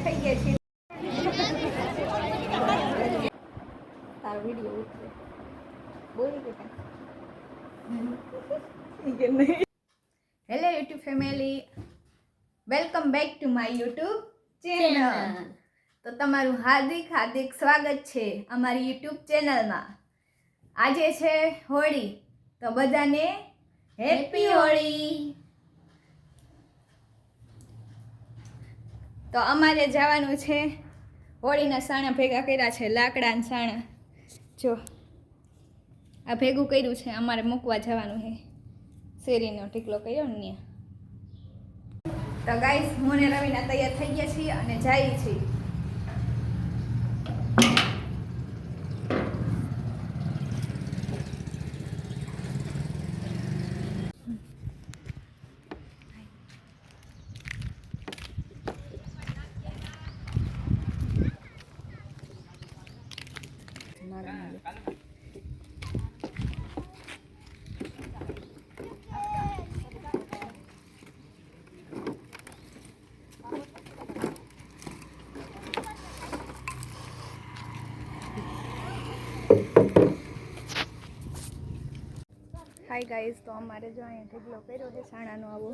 થઈ ગયા છીએ. તારો વિડીયો ઉતરે બોલી કે નહીં. Hello YouTube family, welcome back to my YouTube channel. તો તમારું હાર્દિક હાર્દિક સ્વાગત છે અમારી યુટ્યુબ ચેનલમાં. આજે છે હોળી, તો બધાને હેપી હોળી. તો અમારે જવાનું છે હોળીના સાણા ભેગા કર્યા છે, લાકડાના સાણા. જો આ ભેગું કર્યું છે, અમારે મૂકવા જવાનું છે. શેરીનો ટીકલો કર્યો ને ત્યાં. તો ગાઈસ, હું ને રવિના તૈયાર થઈ ગયા છીએ અને જઈએ છીએ. હાય ગાઈઝ, તો અમારે જો અહીંયા ઢગલો કર્યો છે સાણાનો આવો,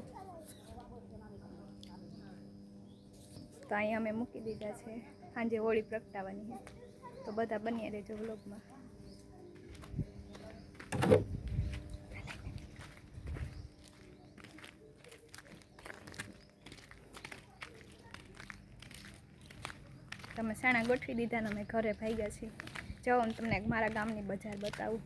તો અહીંયા અમે મૂકી દીધા છે. સાંજે હોળી પ્રગટાવવાની છે, તો બધા બન્યા રહેજો વ્લોગમાં. તમે સાણા ગોઠવી દીધા ને અમે ઘરે ભાગ્યા છીએ. જાઓ હું તમને મારા ગામની બજાર બતાવું.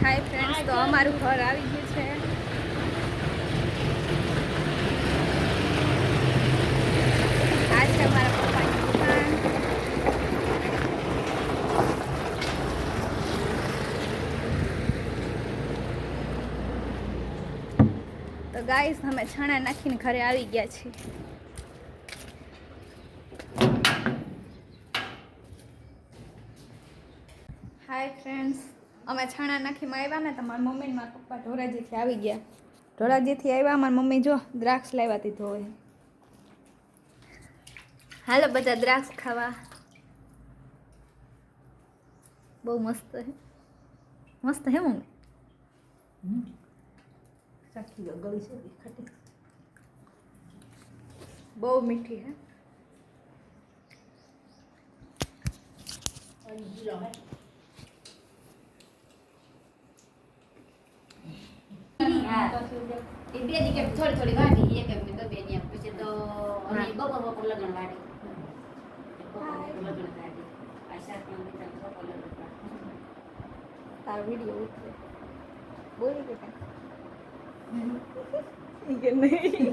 હાય ફ્રેન્ડ્સ, તો અમારું ઘર આવી ગયું છે. આ છે અમારા પપ્પાની દુકાન. તો ગાઈસ, અમે છાણા નાખીને ઘરે આવી ગયા છીએ. હાય ફ્રેન્ડ્સ, અમે છાણા નાખીમાં આવ્યા ને, તો મારા મમ્મી ને મારા પપ્પા ધોરાજીથી આવી ગયા. ધોરાજીથી આવ્યા, મારી મમ્મી જો દ્રાક્ષ લાવ્યા હતી ધોઈ. હાલો બધા દ્રાક્ષ ખાવા. બહુ મસ્ત હે, મસ્ત હે મમ્મી. બહુ મીઠી હે. થોડી થોડી વાટી એક એક બે ને પછી તો બપોર લગન વાટી લગન વાટી આ શાક માં બીજા બપોર લગન તારો વિડીયો ઉતરે બોલી કે નહીં.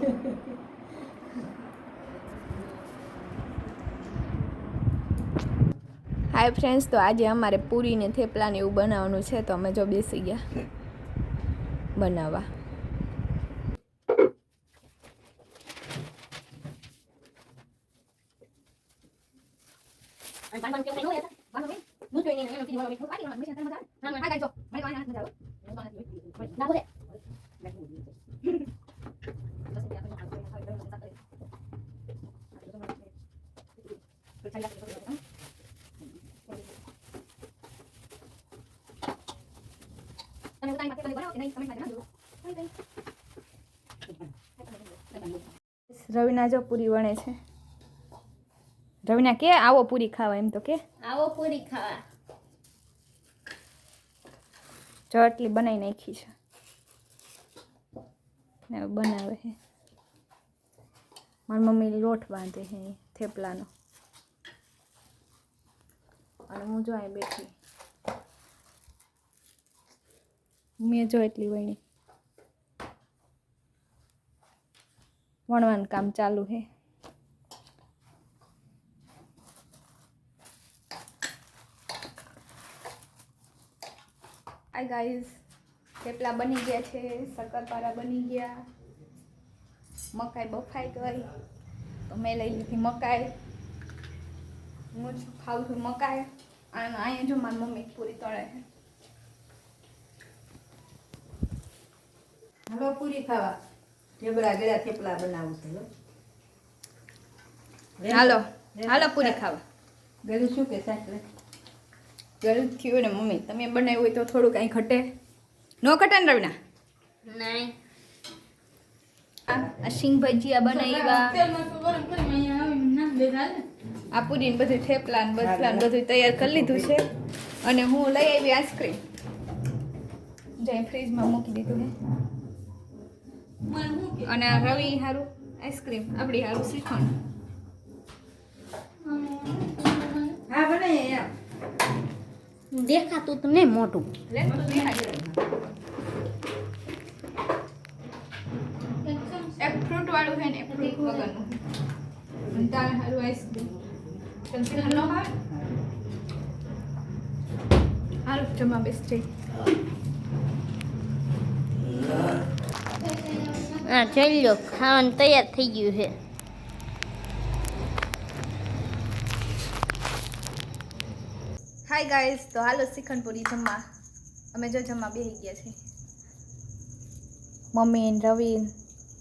હાય ફ્રેન્ડ્સ, તો આજે અમારે પૂરી ને થેપલા ને એવું બનાવવાનું છે, તો અમે જો બેસી ગયા બનાવવા. રવિના જો પૂરી વણે છે. રવિના કે આવો પૂરી ખાવા, એમ તો કે આવો પૂરી ખાવા. જો આટલી બનાવી નાખી છે ને બનાવે છે. મારી મમ્મી લોટ બાંધે છે થેપલાનો, અને હું જો અહીં બેઠી. મેં જો એટલી વણી વણવાનું કામ ચાલુ છે. હાય ગાઈઝ, થેપલા બની ગયા છે, શક્કરપારા બની ગયા. મકાઈ બફાઈ ગઈ તો મેં લઈ લીધી મકાઈ. હું ખાઉં છું મકાઈ. અને અહીંયા જો મારી મમ્મી પૂરી તળે છે. હવે પૂરી ખાવા થેપલા ગળા થેપલા બનાવું છે હાલો હાલો પૂરી ખાવા. ગળું શું કે સાચું ગળું થયું ને મમ્મી તમે બનાવ્યું હોય તો થોડું કાંઈ ઘટે નો ઘટે ને રવિના? નહીં. આ સિંગ ભજીયા બનાવ્યા. આ પૂરી ને બધું થેપલા ને બસલા ને બધું તૈયાર કરી લીધું છે. અને હું લઈ આવી આઈસ્ક્રીમ જઈ ફ્રીજમાં મૂકી દીધું છે. અને આ રવિ હારું આઈસ્ક્રીમ આપણી હારું શ્રીખંડ. હા બનાવીએ એમ દેખાતું તો નહીં મોટું. લે તો દેખાય. એક ફ્રૂટ વાળું છે ને એક ફ્રૂટ વગરનું. અને તારે હારું આઈસ્ક્રીમ. તને શ્રીખંડ નો ભાવે? હારું જમા બેસ જઈ. હા જોઈ લો ખાવાનું તૈયાર થઈ ગયું છે. હાય ગાઈઝ, તો હાલો શ્રીખંડ પૂરી જમવા. અમે જો જમવા બેસી ગયા છીએ. મમ્મી ને રવિ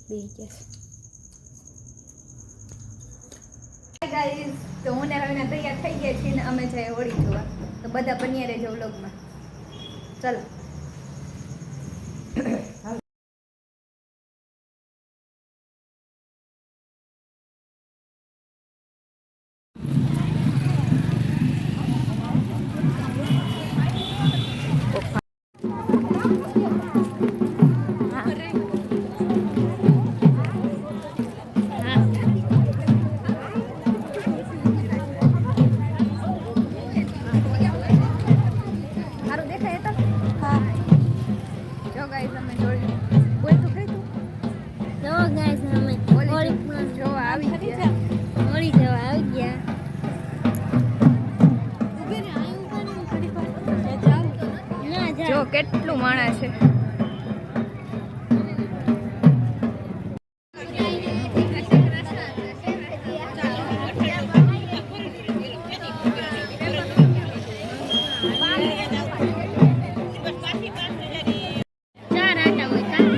બેસી ગયા છે. હાય ગાઈઝ, તો હું ને રવિના તૈયાર થઈ ગયા છીએ ને અમે જઈએ હોળી જોવા. તો બધા બન્યા રહેજો વ્લોગમાં. ચલો. સારું દેખાય તો? હા. જો ગાઈઝ અમે જોયું. બોલ તું કઈ તું? જો ગાઈસ અમે હોળી જોવા આવી ગયા. હોળી જવા આવી ગયા. ના જો જાઓ. કેટલું માણસ છે. ચાર આટા હોય ચાર.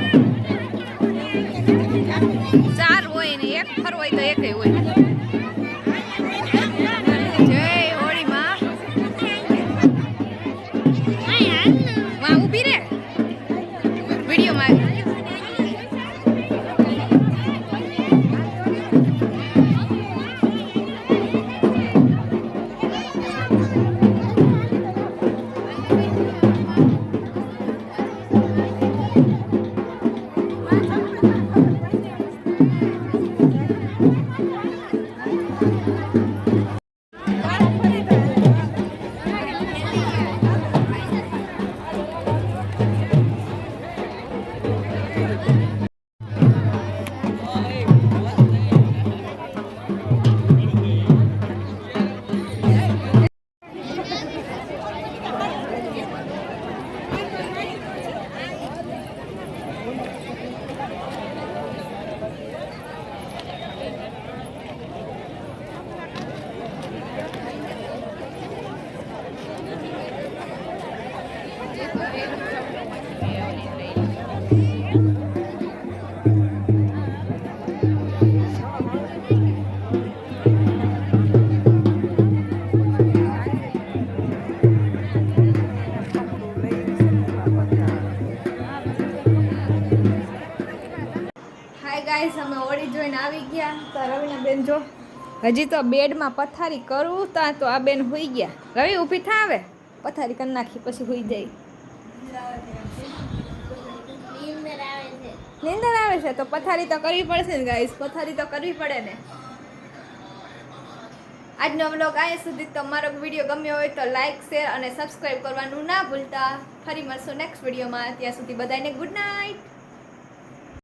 4 હોય ને એક ફર હોય તો એકે હોય. જય હોળી માં. વાહ ઊભી રે. વિડિયો માં ગાઈસ અમે હોળી જોઈને આવી ગયા. તો રવિના બેન જો હજી તો બેડમાં પથારી કરું તો આ બેન હોઈ ગયા. રવિ ઊભી થા, આવે પથારી કરી નાખી પછી હોઈ જાય. નીંદર આવે છે તો પથારી તો કરવી પડશે ને ગાઈસ. પથારી તો કરવી પડે ને. આજનો વ્લોગ અહીંયા સુધી. તો મારો વિડીયો ગમ્યો હોય તો લાઈક, શેર અને સબસ્ક્રાઈબ કરવાનું ના ભૂલતા. ફરી મળશું નેક્સ્ટ વિડીયોમાં. ત્યાં સુધી બધાને ગુડ નાઇટ.